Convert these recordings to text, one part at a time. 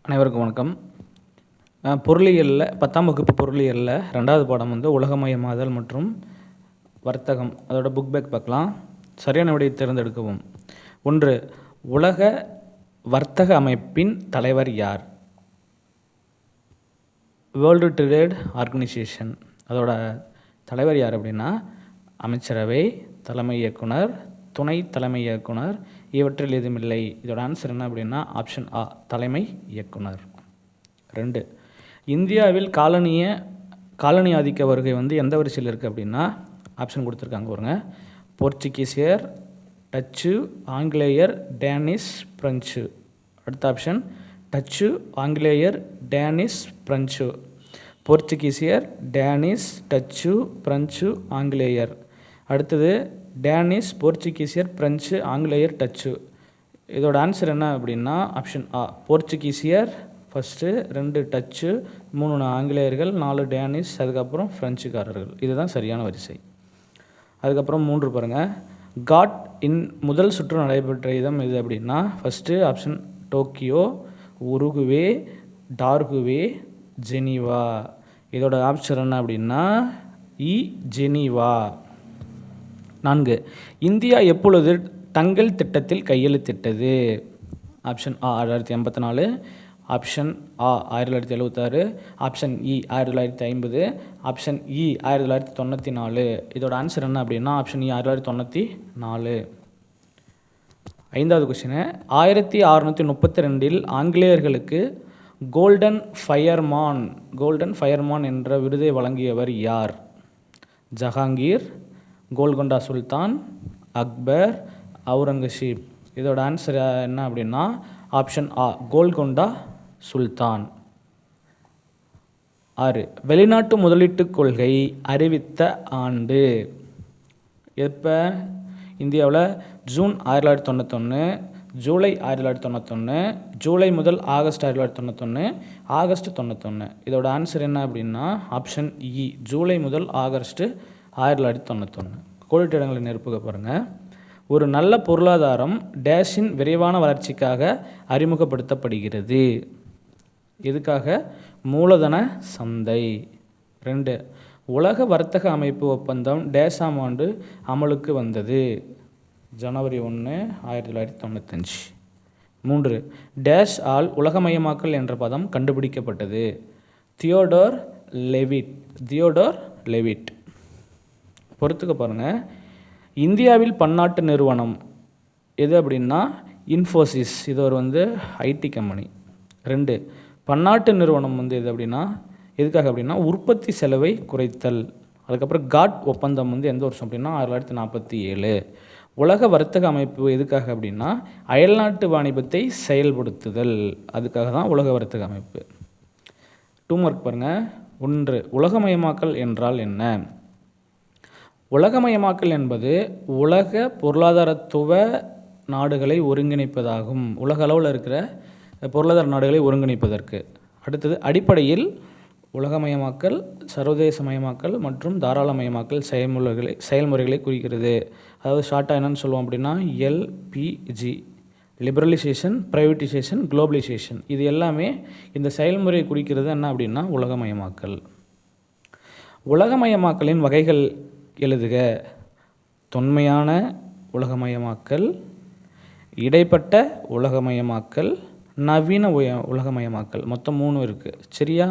அனைவருக்கும் வணக்கம். பொருளியலில் 10ஆம் வகுப்பு பொருளியலில் 2வது பாடம் உலகமயமாதல் மற்றும் வர்த்தகம். அதோட புக் பேக் பார்க்கலாம். சரியான விடையை தேர்ந்தெடுக்கவும். 1. உலக வர்த்தக அமைப்பின் தலைவர் யார்? World trade organisation. அதோட தலைவர் யார் அப்படின்னா அமைச்சரவை, தலைமை இயக்குனர், துணை தலைமை இயக்குனர், இவற்றில் எதுவுமில்லை. இதோட ஆன்சர் என்ன அப்படின்னா ஆப்ஷன் ஆ, தலைமை இயக்குனர். 2. இந்தியாவில் காலனி ஆதிக்க வருகை எந்த வரிசையில் இருக்குது அப்படின்னா ஆப்ஷன் கொடுத்துருக்காங்க பாருங்க. போர்ச்சுகீசியர், டச்சு, ஆங்கிலேயர், டேனிஷ், பிரெஞ்சு. அடுத்த ஆப்ஷன் டச்சு, ஆங்கிலேயர், டேனிஷ், பிரெஞ்சு. போர்ச்சுகீசியர், டேனிஷ், டச்சு, பிரெஞ்சு, ஆங்கிலேயர். அடுத்தது டேனிஷ், போர்ச்சுகீசியர், பிரெஞ்சு, ஆங்கிலேயர், டச்சு. இதோட ஆன்சர் என்ன அப்படின்னா ஆப்ஷன் ஆ, போர்ச்சுகீசியர் ஃபஸ்ட்டு, 2 டச்சு, 3 ஆங்கிலேயர்கள், 4 டேனிஷ், அதுக்கப்புறம் ஃப்ரெஞ்சுக்காரர்கள். இதுதான் சரியான வரிசை. அதுக்கப்புறம் 3 பாருங்கள். காட் இன் முதல் சுற்று நடைபெற்ற இடம் எது அப்படின்னா first option Tokyo, Uruguay, Torquay, Geneva. இதோட ஆப்ஷன் என்ன அப்படின்னா ஜெனீவா. 4. இந்தியா எப்பொழுது தங்கள் திட்டத்தில் கையெழுத்திட்டது? ஆப்ஷன் ஆ 1984, ஆப்ஷன் ஆ 1976, ஆப்ஷன் இ 1950, ஆப்ஷன் இ 1994. இதோட ஆன்சர் என்ன அப்படின்னா ஆப்ஷன் இ 1994. 5வது கொஸ்டின். 1632 ஆங்கிலேயர்களுக்கு கோல்டன் ஃபயர்மான் என்ற விருதை வழங்கியவர் யார்? ஜஹாங்கீர், கோல்கொண்டா சுல்தான், அக்பர், அவுரங்கசீப். இதோட ஆன்சர் என்ன அப்படின்னா ஆப்ஷன் ஆ, கோல்கொண்டா சுல்தான். 6. வெளிநாட்டு முதலீட்டு கொள்கை அறிவித்த ஆண்டு எப்போ? இந்தியாவில் ஜூன் 1991, ஜூலை 1991, ஜூலை முதல் ஆகஸ்ட் 1991, ஆகஸ்ட் 91. இதோட ஆன்சர் என்ன அப்படின்னா ஆப்ஷன் இ, ஜூலை முதல் ஆகஸ்ட் 1991. கோடிட்ட இடங்களை நிரப்புக பாருங்கள். ஒரு நல்ல பொருளாதாரம் டேஷின் விரைவான வளர்ச்சிக்காக அறிமுகப்படுத்தப்படுகிறது. எதுக்காக? மூலதன சந்தை. 2. உலக வர்த்தக அமைப்பு ஒப்பந்தம் டேஷாம் ஆண்டு அமலுக்கு வந்தது? ஜனவரி 1, 1995. 3. டேஷ் ஆல் உலகமயமாக்கல் என்ற பதம் கண்டுபிடிக்கப்பட்டது? Theodore Levitt. பொறுத்துக்க பாருங்கள். இந்தியாவில் பன்னாட்டு நிறுவனம் எது அப்படின்னா இன்ஃபோசிஸ். இது ஒரு ஐடி கம்பெனி. 2. பன்னாட்டு நிறுவனம் எது அப்படின்னா எதுக்காக அப்படின்னா உற்பத்தி செலவை குறைத்தல். அதுக்கப்புறம் காட் ஒப்பந்தம் எந்த வருஷம் அப்படின்னா 1947. உலக வர்த்தக அமைப்பு எதுக்காக அப்படின்னா அயல்நாட்டு வாணிபத்தை செயல்படுத்துதல். அதுக்காக தான் உலக வர்த்தக அமைப்பு. 2 மார்க் பாருங்கள். 1. உலகமயமாக்கல் என்றால் என்ன? உலகமயமாக்கல் என்பது உலக பொருளாதாரத்துவ நாடுகளை ஒருங்கிணைப்பதாகும். உலக அளவில் இருக்கிற பொருளாதார நாடுகளை ஒருங்கிணைப்பதற்கு. அடுத்தது அடிப்படையில் உலகமயமாக்கல், சர்வதேசமயமாக்கல் மற்றும் தாராளமயமாக்கல் செயல்முறைகளை குறிக்கிறது. அதாவது ஷார்ட்டாக என்னென்னு சொல்லுவோம் அப்படின்னா LPG, லிபரலைசேஷன், ப்ரைவேட்டைசேஷன், குளோபலைசேஷன். இது எல்லாமே இந்த செயல்முறையை குறிக்கிறது என்ன அப்படின்னா உலகமயமாக்கல். உலகமயமாக்கலின் வகைகள் எழுதுக. தொன்மையான உலகமயமாக்கல், இடைப்பட்ட உலகமயமாக்கல், நவீன உலகமயமாக்கல். மொத்தம் 3 இருக்குது. சரியா?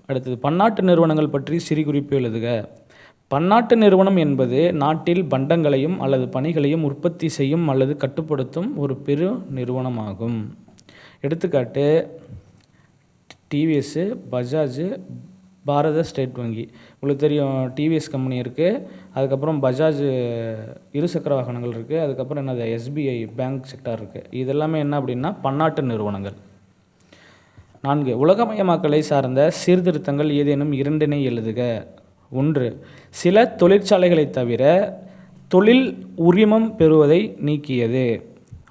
அடுத்தது பன்னாட்டு நிறுவனங்கள் பற்றி சிறு குறிப்பு எழுதுக. பன்னாட்டு நிறுவனம் என்பது நாட்டில் பண்டங்களையும் அல்லது பணிகளையும் உற்பத்தி செய்யும் அல்லது கட்டுப்படுத்தும் ஒரு பெரு நிறுவனமாகும். எடுத்துக்காட்டு டிவிஎஸ், பஜாஜ், பாரத ஸ்டேட் வங்கி. உங்களுக்கு தெரியும் டிவிஎஸ் கம்பெனி இருக்குது, அதுக்கப்புறம் பஜாஜ் இருசக்கர வாகனங்கள் இருக்குது, அதுக்கப்புறம் என்னது SBI பேங்க் செக்டார் இருக்குது. இதெல்லாமே என்ன அப்படின்னா பன்னாட்டு நிறுவனங்கள். 4. உலகமயமாக்கலை சார்ந்த சீர்திருத்தங்கள் ஏதேனும் 2 எழுதுக. 1. சில தொழிற்சாலைகளை தவிர தொழில் உரிமம் பெறுவதை நீக்கியது.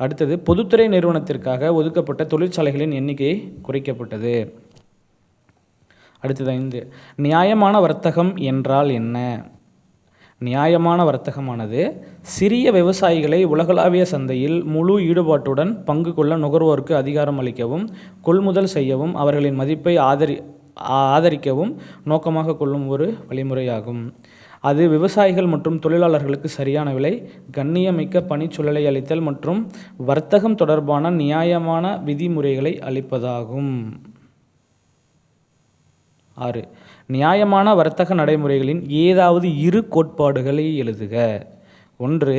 அடுத்தது பொதுத்துறை நிறுவனத்திற்காக ஒதுக்கப்பட்ட தொழிற்சாலைகளின் எண்ணிக்கை குறைக்கப்பட்டது. அடுத்தது 5. நியாயமான வர்த்தகம் என்றால் என்ன? நியாயமான வர்த்தகமானது சிறிய விவசாயிகளை உலகளாவிய சந்தையில் முழு ஈடுபாட்டுடன் பங்கு கொள்ள நுகர்வோருக்கு அதிகாரம் அளிக்கவும் கொள்முதல் செய்யவும் அவர்களின் மதிப்பை ஆதரிக்கவும் நோக்கமாக கொள்ளும் ஒரு வழிமுறையாகும். அது விவசாயிகள் மற்றும் தொழிலாளர்களுக்கு சரியான விலை, கண்ணியமிக்க பணிச்சூழலை அளித்தல் மற்றும் வர்த்தகம் தொடர்பான நியாயமான விதிமுறைகளை அளிப்பதாகும். 6. நியாயமான வர்த்தக நடைமுறைகளின் ஏதாவது இரு கோட்பாடுகளை எழுதுக. 1.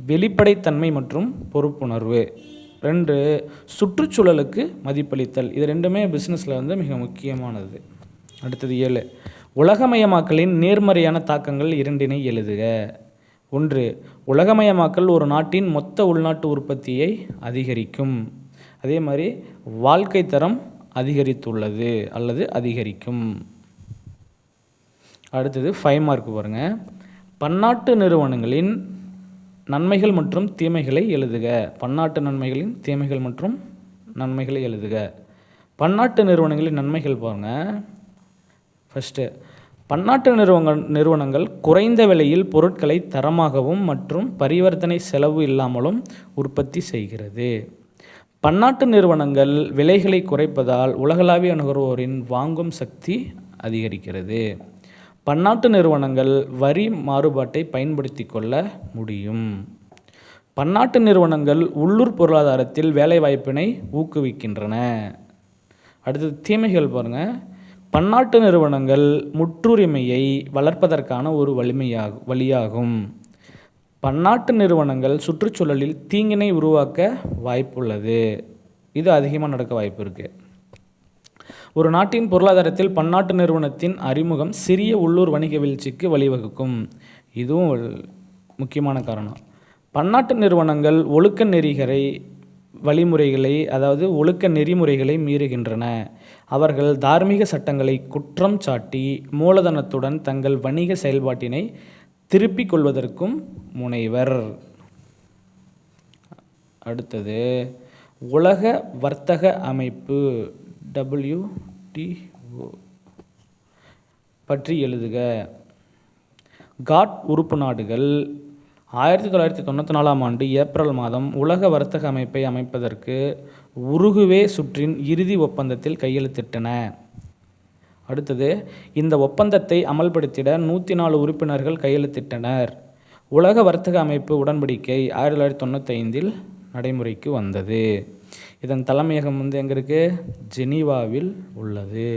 வெளிப்படைத்தன்மை மற்றும் பொறுப்புணர்வு. 2. சுற்றுச்சூழலுக்கு மதிப்பளித்தல். இது ரெண்டுமே பிஸ்னஸில் மிக முக்கியமானது. அடுத்தது 7. உலகமயமாக்கலின் நேர்மறையான தாக்கங்கள் இரண்டினை எழுதுக. 1. உலகமயமாக்கல் ஒரு நாட்டின் மொத்த உள்நாட்டு உற்பத்தியை அதிகரிக்கும். அதே மாதிரி வாழ்க்கை தரம் அதிகரித்துள்ளது அல்லது அதிகரிக்கும். அடுத்தது 5 மார்க் பாருங்கள். பன்னாட்டு நிறுவனங்களின் நன்மைகள் மற்றும் தீமைகளை எழுதுக. பன்னாட்டு நன்மைகளின் தீமைகள் மற்றும் நன்மைகளை எழுதுக. பன்னாட்டு நிறுவனங்களின் நன்மைகள் பாருங்கள். ஃபஸ்ட்டு, பன்னாட்டு நிறுவனங்கள் குறைந்த விலையில் பொருட்களை தரமாகவும் மற்றும் பரிவர்த்தனை செலவு இல்லாமலும் உற்பத்தி செய்கிறது. பன்னாட்டு நிறுவனங்கள் விலைகளை குறைப்பதால் உலகளாவிய நுகர்வோரின் வாங்கும் சக்தி அதிகரிக்கிறது. பன்னாட்டு நிறுவனங்கள் வரி மாறுபாட்டை பயன்படுத்தி கொள்ள முடியும். பன்னாட்டு நிறுவனங்கள் உள்ளூர் பொருளாதாரத்தில் வேலைவாய்ப்பினை ஊக்குவிக்கின்றன. அடுத்தது தீமைகள் பாருங்கள். பன்னாட்டு நிறுவனங்கள் முற்றுரிமையை வளர்ப்பதற்கான ஒரு வழியாகும். பன்னாட்டு நிறுவனங்கள் சுற்றுச்சூழலில் தீங்கினை உருவாக்க வாய்ப்புள்ளது. இது அதிகமாக நடக்க வாய்ப்பு இருக்குது. ஒரு நாட்டின் பொருளாதாரத்தில் பன்னாட்டு நிறுவனத்தின் அறிமுகம் சிறிய உள்ளூர் வணிக வீழ்ச்சிக்கு வழிவகுக்கும். இதுவும் முக்கியமான காரணம். பன்னாட்டு நிறுவனங்கள் ஒழுக்க நெறிமுறைகளை மீறுகின்றன. அவர்கள் தார்மீக சட்டங்களை குற்றம் சாட்டி மூலதனத்துடன் தங்கள் வணிக செயல்பாட்டினை திருப்பிக் கொள்வதற்கும் முனைவர். அடுத்தது உலக வர்த்தக அமைப்பு WTO பற்றி எழுதுக. காட் உறுப்பு நாடுகள் 1994 ஆண்டு ஏப்ரல் மாதம் உலக வர்த்தக அமைப்பை அமைப்பதற்கு உருகுவே சுற்றின் இறுதி ஒப்பந்தத்தில் கையெழுத்திட்டன. அடுத்தது இந்த ஒப்பந்தத்தை அமல்படுத்திட 104 உறுப்பினர்கள் கையெழுத்திட்டனர். உலக வர்த்தக அமைப்பு உடன்படிக்கை 1995 நடைமுறைக்கு வந்தது. இதன் தலைமையகம் எங்கே இருக்குது? ஜெனீவாவில் உள்ளது.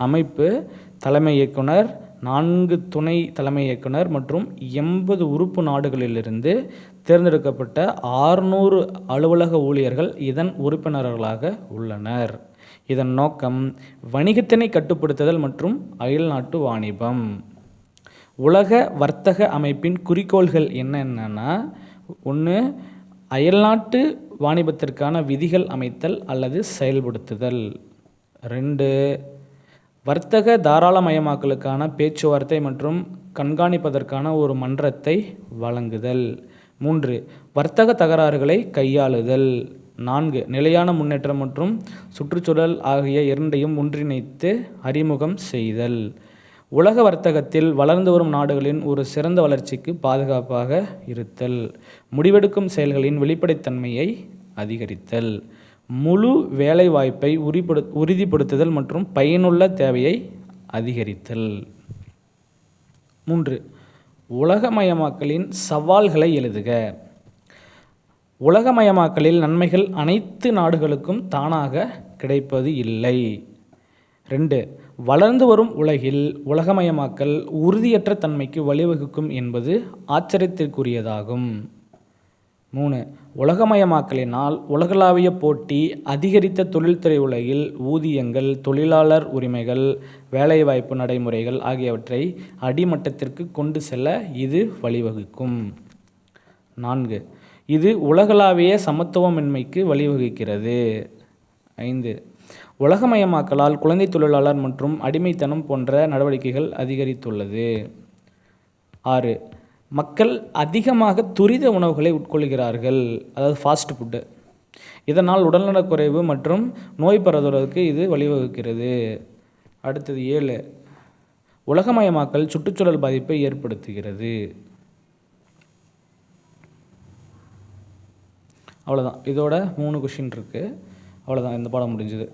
அமைப்பு தலைமை இயக்குனர், 4 துணை தலைமை இயக்குனர் மற்றும் 80 உறுப்பு நாடுகளிலிருந்து தேர்ந்தெடுக்கப்பட்ட 600 அலுவலக ஊழியர்கள் இதன் உறுப்பினர்களாக உள்ளனர். இதன் நோக்கம் வணிகத்தினை கட்டுப்படுத்துதல் மற்றும் அயல்நாட்டு வாணிபம். உலக வர்த்தக அமைப்பின் குறிக்கோள்கள் என்னென்னா, 1. அயல்நாட்டு வாணிபத்திற்கான விதிகள் அமைத்தல் அல்லது செயல்படுத்துதல். 2. வர்த்தக தாராளமயமாக்கலுக்கான பேச்சுவார்த்தை மற்றும் கண்காணிப்பதற்கான ஒரு மன்றத்தை வழங்குதல். 3. வர்த்தக தகராறுகளை கையாளுதல். 4. நிலையான முன்னேற்றம் மற்றும் சுற்றுச்சூழல் ஆகிய இரண்டையும் ஒன்றிணைத்து அறிமுகம் செய்தல். உலக வர்த்தகத்தில் வளர்ந்து வரும் நாடுகளின் ஒரு சிறந்த வளர்ச்சிக்கு பாதுகாப்பாக இருத்தல். முடிவெடுக்கும் செயல்களின் வெளிப்படைத்தன்மையை அதிகரித்தல். முழு வேலைவாய்ப்பை உறுதிப்படுத்துதல் மற்றும் பயனுள்ள தேவையை அதிகரித்தல். 3. உலகமயமாக்கலின் சவால்களை எழுதுக. உலகமயமாக்கலில் நன்மைகள் அனைத்து நாடுகளுக்கும் தானாக கிடைப்பது இல்லை. 2. வளர்ந்து வரும் உலகில் உலகமயமாக்கல் உறுதியற்ற தன்மைக்கு வழிவகுக்கும் என்பது ஆச்சரியத்திற்குரியதாகும். 3. உலகமயமாக்கலினால் உலகளாவிய போட்டி அதிகரித்த தொழில்துறை உலகில் ஊதியங்கள், தொழிலாளர் உரிமைகள், வேலைவாய்ப்பு நடைமுறைகள் ஆகியவற்றை அடிமட்டத்திற்கு கொண்டு செல்ல இது வழிவகுக்கும். 4. இது உலகளாவிய சமத்துவமின்மைக்கு வழிவகுக்கிறது. 5. உலகமயமாக்கலால் குழந்தை தொழிலாளர் மற்றும் அடிமைத்தனம் போன்ற நடவடிக்கைகள் அதிகரித்துள்ளது. 6. மக்கள் அதிகமாக துரித உணவுகளை உட்கொள்கிறார்கள், அதாவது ஃபாஸ்ட் ஃபுட்டு. இதனால் உடல்நலக்குறைவு மற்றும் நோய் பரவுவதற்கு இது வழிவகுக்கிறது. அடுத்தது 7. உலகமயமாக்கல் சுற்றுச்சூழல் பாதிப்பை ஏற்படுத்துகிறது. அவ்வளோதான். இதோட 3 கொஷின் இருக்குது. அவ்வளோதான், இந்த பாடம் முடிஞ்சுது.